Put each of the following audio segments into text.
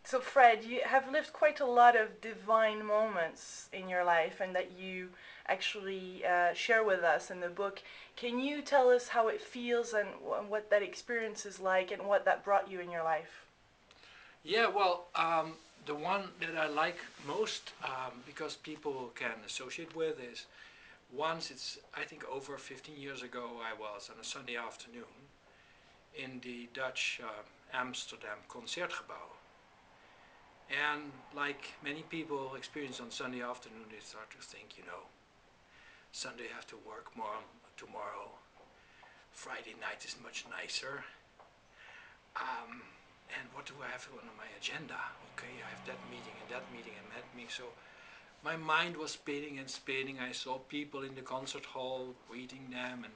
So Fred, you have lived quite a lot of divine moments in your life and that you actually share with us in the book. Can you tell us how it feels and what that experience is like and what that brought you in your life? Yeah, well, the one that I like most, because people can associate with, is once I think over 15 years ago, I was on a Sunday afternoon in the Dutch Amsterdam Concertgebouw. And like many people experience on Sunday afternoon, they start to think, Sunday I have to work more tomorrow. Friday night is much nicer. And what do I have on my agenda? Okay, I have that meeting and that meeting and that meeting. So my mind was spinning and spinning. I saw people in the concert hall, greeting them, and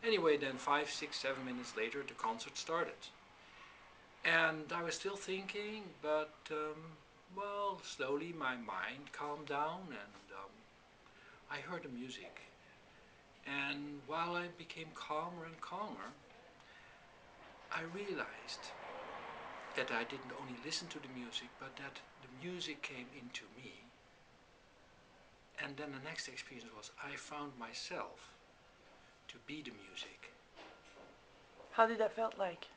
anyway, then 5, 6, 7 minutes later, the concert started. And I was still thinking, but well, slowly my mind calmed down, and I heard the music. And while I became calmer and calmer, I realized that I didn't only listen to the music, but that the music came into me. And then the next experience was I found myself to be the music. How did that felt like?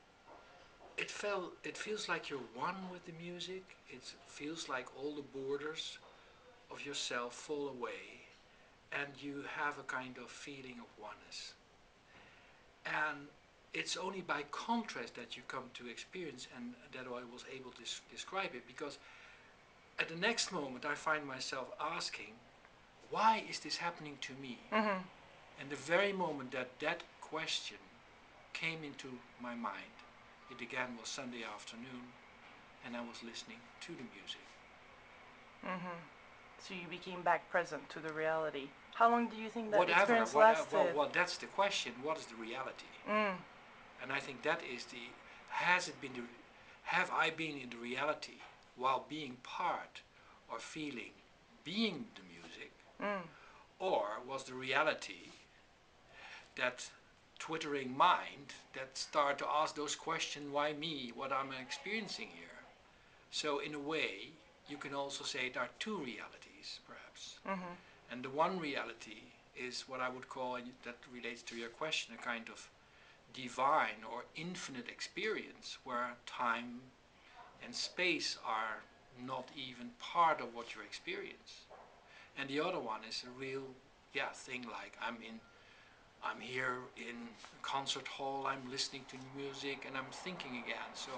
It feels like you're one with the music. It feels like all the borders of yourself fall away and you have a kind of feeling of oneness. And it's only by contrast that you come to experience, and that I was able to describe it, because at the next moment I find myself asking, why is this happening to me? Mm-hmm. And the very moment that that question came into my mind, it again was Sunday afternoon, and I was listening to the music. Mm-hmm. So you became back present to the reality. How long do you think that Whatever, experience lasted? well, that's the question. What is the reality? Mm. And I think that is have I been in the reality while being part or feeling, being the music, Mm. or was the reality that twittering mind that start to ask those questions, why me, what am I experiencing here? So in a way, you can also say there are two realities, perhaps. Mm-hmm. And the one reality is what I would call, and that relates to your question, a kind of divine or infinite experience where time and space are not even part of what you experience. And the other one is a real thing, like I'm here in a concert hall, I'm listening to music and I'm thinking again. So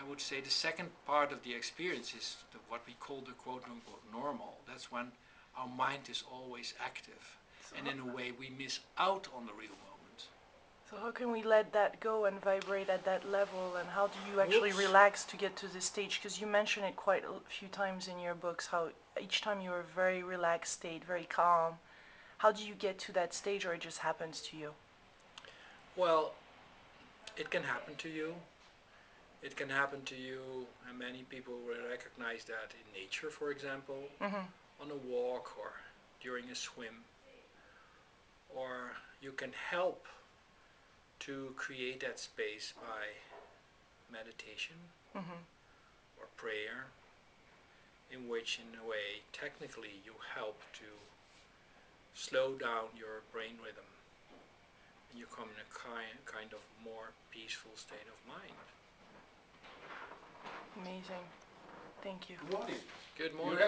I would say the second part of the experience is what we call the quote unquote normal. That's when our mind is always active, and in a way we miss out on the real moment. So how can we let that go and vibrate at that level, and how do you actually Whoops. relax to get to this stage? Because you mention it quite a few times in your books, how each time you're a very relaxed state, very calm. How do you get to that stage, or it just happens to you? Well, it can happen to you. It can happen to you, and many people will recognize that in nature, for example, Mm-hmm. on a walk or during a swim. Or you can help to create that space by meditation Mm-hmm. or prayer, in which, in a way, technically you help to slow down your brain rhythm and you come in a kind of more peaceful state of mind. Amazing. Thank you. Good morning.